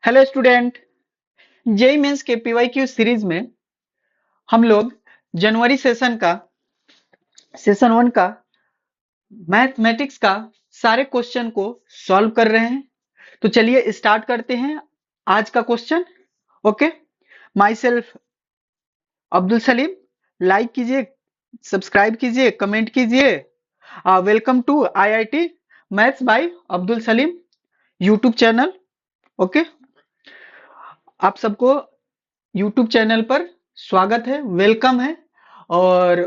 Hello student. JEE mains के PYQ series में हम लोग जनवरी सेशन 1 का मैथमेटिक्स का सारे क्वेश्चन को सॉल्व कर रहे हैं। तो चलिए स्टार्ट करते हैं आज का question. Okay, myself Abdul Salim. Like कीजिए, सब्सक्राइब कीजिए, कमेंट कीजिए। Welcome to IIT maths by Abdul Salim YouTube channel. Okay, आप सबको यूट्यूब चैनल पर स्वागत है, वेलकम है। और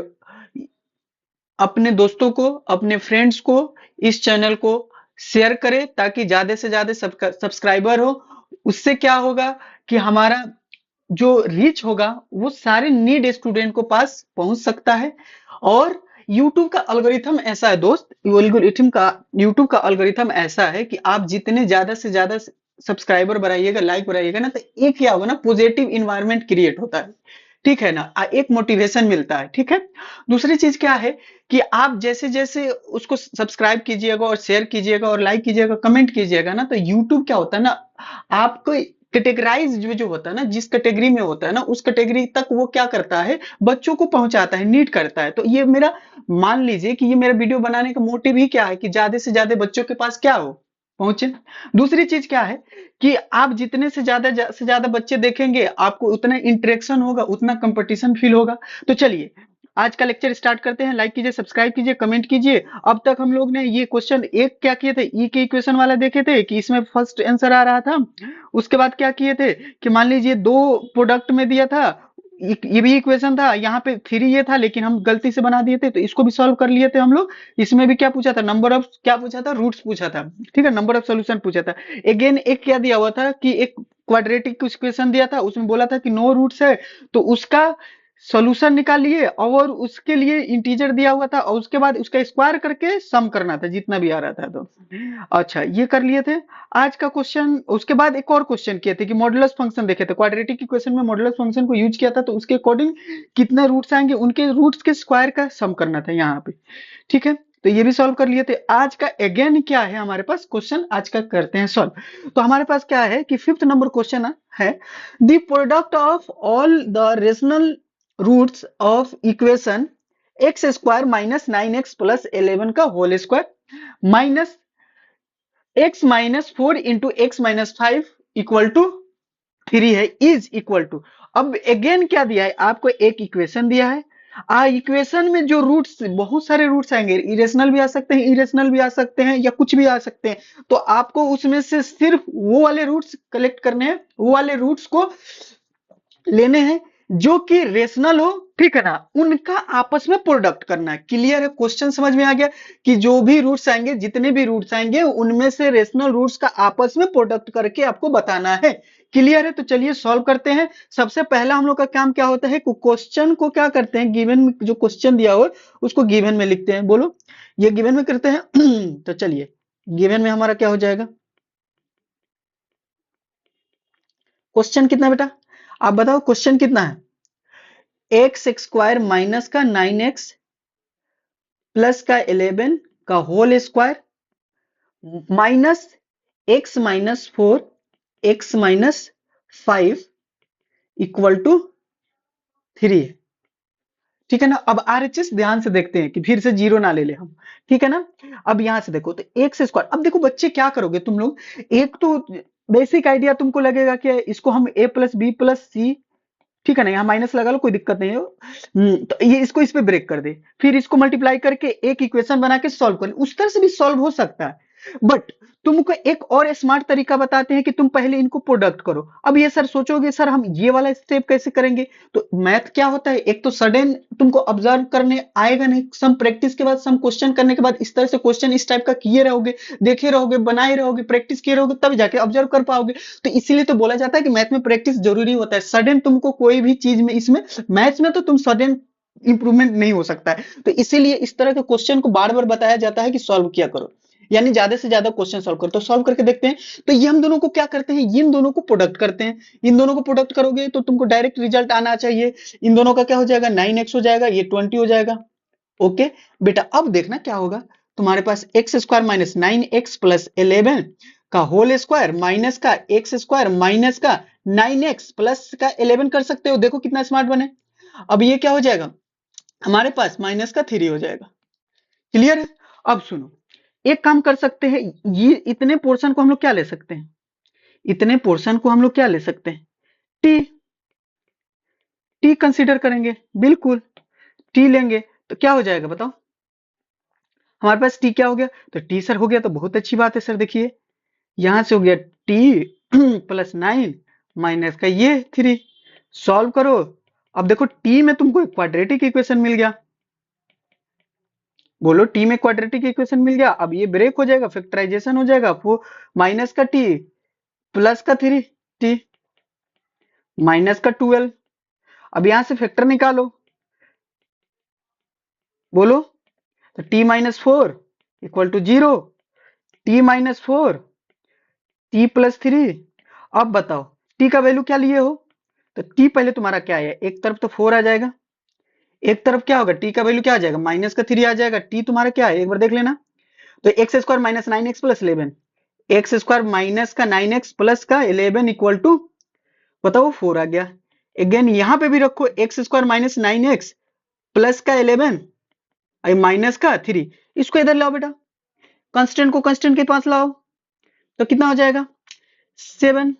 अपने दोस्तों को, अपने फ्रेंड्स को इस चैनल को शेयर करें ताकि ज्यादा से ज्यादा सब्सक्राइबर हो। उससे क्या होगा कि हमारा जो रीच होगा वो सारे नीड स्टूडेंट को पास पहुंच सकता है। और यूट्यूब का एल्गोरिथम ऐसा है दोस्त, यूट्यूब का एल्गोरिथम ऐसा है कि आप जितने ज्यादा से ज्यादा सब्सक्राइबर बढ़ाइएगा, लाइक बढ़ाइएगा ना, तो एक क्या होगा ना, पॉजिटिव इन्वायरमेंट क्रिएट होता है। ठीक है ना, एक मोटिवेशन मिलता है। ठीक है। दूसरी चीज क्या है कि आप जैसे जैसे उसको सब्सक्राइब कीजिएगा और शेयर कीजिएगा और लाइक कीजिएगा, कमेंट कीजिएगा ना, तो यूट्यूब क्या होता है ना, आपको कैटेगराइज जो होता है ना, जिस कैटेगरी में होता है ना, उस कैटेगरी तक वो क्या करता है, बच्चों को पहुंचाता है, नीड करता है। तो ये मेरा, मान लीजिए कि ये मेरा वीडियो बनाने का मोटिव ही क्या है कि ज्यादा से ज्यादा बच्चों के पास क्या हो, पहुंचे। दूसरी चीज क्या है कि आप जितने से ज्यादा बच्चे देखेंगे, आपको उतना इंटरेक्शन होगा, उतना कंपटीशन फील होगा। तो चलिए आज का लेक्चर स्टार्ट करते हैं। लाइक कीजिए, सब्सक्राइब कीजिए, कमेंट कीजिए। अब तक हम लोग ने ये क्वेश्चन एक क्या किए थे, ई के इक्वेशन वाला देखे थे कि इसमें फर्स्ट आंसर आ रहा था। उसके बाद क्या किए थे कि मान लीजिए दो प्रोडक्ट में दिया था, ये भी इक्वेशन था, यहाँ पे 3 ये था लेकिन हम गलती से बना दिए थे, तो इसको भी सॉल्व कर लिए थे हम लोग। इसमें भी क्या पूछा था, नंबर ऑफ क्या पूछा था, रूट्स पूछा था। ठीक है, नंबर ऑफ सॉल्यूशन पूछा था। अगेन एक क्या दिया हुआ था कि एक क्वाड्रेटिक इक्वेशन दिया था, उसमें बोला था कि नो रूट्स है, तो उसका सॉल्यूशन निकालिए और उसके लिए इंटीजर दिया हुआ था और उसके बाद उसका स्क्वायर करके सम करना था जितना भी आ रहा था। तो अच्छा, ये कर लिए थे आज का क्वेश्चन। उसके बाद एक और क्वेश्चन किए थे कि मॉडुलस फंक्शन देखे थे, क्वाड्रेटिक इक्वेशन में मॉडुलस फंक्शन को यूज किया था, तो उसके अकॉर्डिंग कितने रूट्स आएंगे, उनके रूट्स के स्क्वायर का सम करना था यहाँ पे। ठीक है, तो ये भी सॉल्व कर लिए थे। आज का अगेन क्या है हमारे पास क्वेश्चन, आज का करते हैं सॉल्व। तो हमारे पास क्या है कि 5th नंबर क्वेश्चन है, the product of all the rational roots of equation x square minus 9x plus 11 का whole square minus x minus 4 into x minus 5 equal to 3 है, इज इक्वल टू। अब again क्या दिया है आपको, एक equation दिया है। इक्वेशन में जो रूट्स, बहुत सारे रूट्स आएंगे, इरेशनल भी आ सकते हैं, इरेशनल भी आ सकते हैं, या कुछ भी आ सकते हैं। तो आपको उसमें से सिर्फ वो वाले रूट्स कलेक्ट करने हैं, वो वाले रूट्स को लेने हैं जो कि रेशनल हो। ठीक है ना, उनका आपस में प्रोडक्ट करना है। क्लियर है, क्वेश्चन समझ में आ गया कि जो भी रूट्स आएंगे, जितने भी रूट्स आएंगे, उनमें से रेशनल रूट्स का आपस में प्रोडक्ट करके आपको बताना है। क्लियर है, तो चलिए सॉल्व करते हैं। सबसे पहला हम लोग का काम क्या होता है, क्वेश्चन को क्या करते हैं, गिवन में जो क्वेश्चन दिया हो उसको गिवन में लिखते हैं। बोलो, ये गिवन में करते हैं। तो चलिए, गिवन में हमारा क्या हो जाएगा, क्वेश्चन कितना बेटा, आप बताओ क्वेश्चन कितना है। एक्स स्क्वायर माइनस का 9x प्लस का 11 का whole square minus x minus 4 x minus 5 equal to 3 है। ठीक है ना, अब आरएचएस ध्यान से देखते हैं कि फिर से जीरो ना ले ले हम। ठीक है ना, अब यहां से देखो तो एक्स स्क्वायर। अब देखो बच्चे क्या करोगे तुम लोग, एक तो बेसिक आइडिया तुमको लगेगा कि इसको हम a प्लस बी प्लस सी, ठीक है ना, यहाँ माइनस लगा लो, कोई दिक्कत नहीं है। तो ये इसको इस पे ब्रेक कर दे, फिर इसको मल्टीप्लाई करके एक इक्वेशन बना के सॉल्व कर ले, उस तरह से भी सॉल्व हो सकता है। बट तुमको एक और स्मार्ट तरीका बताते हैं कि तुम पहले इनको प्रोडक्ट करो। अब ये सर सोचोगे सर हम ये वाला स्टेप कैसे करेंगे, तो मैथ क्या होता है, एक तो सडन तुमको ऑब्जर्व करने आएगा नहीं, सम प्रैक्टिस के बाद, सम क्वेश्चन करने के बाद, इस तरह से क्वेश्चन इस टाइप का किए रहोगे, देखे रहोगे, बनाए रहोगे, प्रैक्टिस किए रहोगे, तब जाके ऑब्जर्व कर पाओगे। तो इसीलिए तो बोला जाता है कि मैथ में प्रैक्टिस जरूरी होता है। सडन तुमको कोई भी चीज में, इसमें मैथ्स में तो तुम सडन इंप्रूवमेंट नहीं हो सकता है। तो इसीलिए इस तरह के क्वेश्चन को बार बार बताया जाता है कि सॉल्व किया करो, यानी ज्यादा से ज्यादा क्वेश्चन सॉल्व करो। तो सॉल्व करके देखते हैं। तो ये हम दोनों को क्या करते हैं, इन दोनों को प्रोडक्ट करते हैं। इन दोनों को प्रोडक्ट करोगे तो तुमको डायरेक्ट रिजल्ट आना चाहिए। इन दोनों का क्या हो जाएगा, 9x हो जाएगा, ये 20 हो जाएगा। ओके बेटा, अब देखना क्या होगा, तुम्हारे पास x square minus 9x plus 11 का होल स्क्वायर माइनस का एक्स स्क्वायर माइनस का 9x प्लस का 11 कर सकते हो। देखो कितना स्मार्ट बने। अब ये क्या हो जाएगा हमारे पास माइनस का 3 हो जाएगा। क्लियर है। अब सुनो, एक काम कर सकते हैं, ये इतने पोर्शन को हम लोग क्या ले सकते हैं, इतने पोर्शन को हम लोग क्या ले सकते हैं, टी। टी कंसीडर करेंगे, बिल्कुल टी लेंगे तो क्या हो जाएगा बताओ, हमारे पास टी क्या हो गया, तो टी सर हो गया तो बहुत अच्छी बात है सर। देखिए यहां से हो गया टी प्लस 9 माइनस का ये 3, सॉल्व करो। अब देखो टी में तुमको एक क्वाड्रेटिक इक्वेशन मिल गया, बोलो टी में क्वाड्रेटिक इक्वेशन मिल गया। अब ये ब्रेक हो जाएगा, फैक्टराइजेशन हो जाएगा, वो माइनस का टी प्लस का 3 टी माइनस का 12। अब यहां से फैक्टर निकालो, बोलो तो t minus 4 equal to 0, t minus 4 t plus 3। अब बताओ टी का वैल्यू क्या लिए हो, तो टी पहले तुम्हारा क्या है, एक तरफ तो 4 आ जाएगा, एक तरफ क्या होगा टी का वैल्यू क्या आ जाएगा माइनस का 3 आ जाएगा। टी तुम्हारा क्या है एक बार देख लेना, तो x square minus 9x plus 11, x square minus का 9x प्लस का 11 इक्वल टू बताओ 4 आ गया। अगेन यहां पे भी रखो x square minus 9x plus का 11 माइनस का 3, इसको इधर लाओ बेटा, कांस्टेंट को कांस्टेंट के पास लाओ, तो कितना हो जाएगा 7,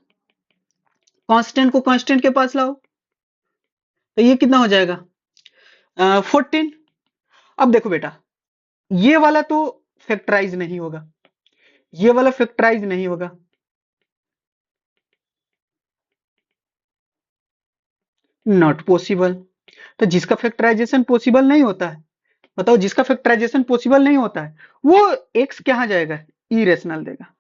कांस्टेंट को कांस्टेंट के पास लाओ तो ये कितना हो जाएगा 14। अब देखो बेटा ये वाला तो फैक्टराइज नहीं होगा, ये वाला फैक्टराइज नहीं होगा, नॉट पॉसिबल। तो जिसका फैक्टराइजेशन पॉसिबल नहीं होता है, बताओ जिसका फैक्टराइजेशन पॉसिबल नहीं होता है वो एक्स कहां जाएगा, इरेशनल देगा,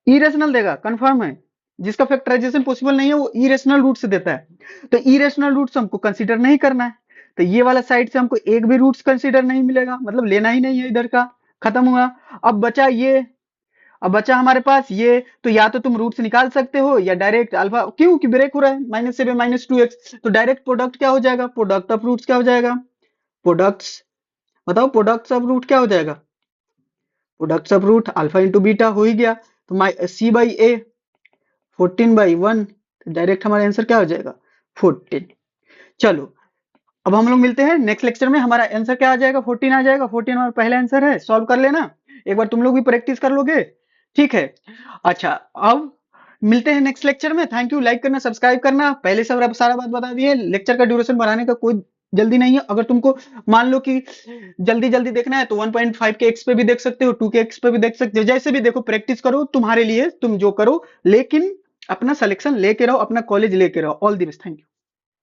इरेशनल देगा, कंफर्म है। जिसका फैक्टराइजेशन पॉसिबल नहीं है वो इरेशनल रूट से देता है, तो इरेशनल रूट्स हमको कंसीडर नहीं करना है, तो ये वाला साइड से हमको एक भी रूट्स कंसीडर नहीं मिलेगा, मतलब लेना ही नहीं है इधर का, खत्म हुआ। अब बचा ये, अब बचा हमारे पास ये, तो या तो तुम रूट्स निकाल सकते हो या डायरेक्ट अल्फा, क्यों कि ब्रेक हो रहा है -7 -2x, तो डायरेक्ट प्रोडक्ट क्या हो जाएगा, प्रोडक्ट ऑफ रूट्स क्या हो जाएगा, प्रोडक्ट्स, बताओ प्रोडक्ट्स ऑफ रूट क्या हो जाएगा, products of root alpha into beta हो ही गया, तो सी बाई ए 14/1, डायरेक्ट हमारा आंसर क्या हो जाएगा 14। चलो अब हम लोग मिलते हैं नेक्स्ट लेक्चर में, हमारा आंसर क्या आ जाएगा 14 आ जाएगा, 14 हमारा पहला आंसर है, सॉल्व कर लेना, एक बार तुम लोग भी प्रैक्टिस कर लोगे, ठीक है। अच्छा अब मिलते हैं नेक्स्ट लेक्चर में, थैंक यू, लाइक करना सब्सक्राइब करना, पहले सब सारा बात बता दिए, लेक्चर का ड्यूरेशन बढ़ाने का कोई जल्दी नहीं है, अगर तुमको मान लो कि जल्दी जल्दी देखना है तो 1.5 के एक्स पे भी देख सकते हो, 2 के एक्स पे भी देख सकते हो, जैसे भी देखो प्रैक्टिस करो, तुम्हारे लिए तुम जो करो, लेकिन अपना सिलेक्शन लेके रहो, अपना कॉलेज लेके रहो। All the best, thank you.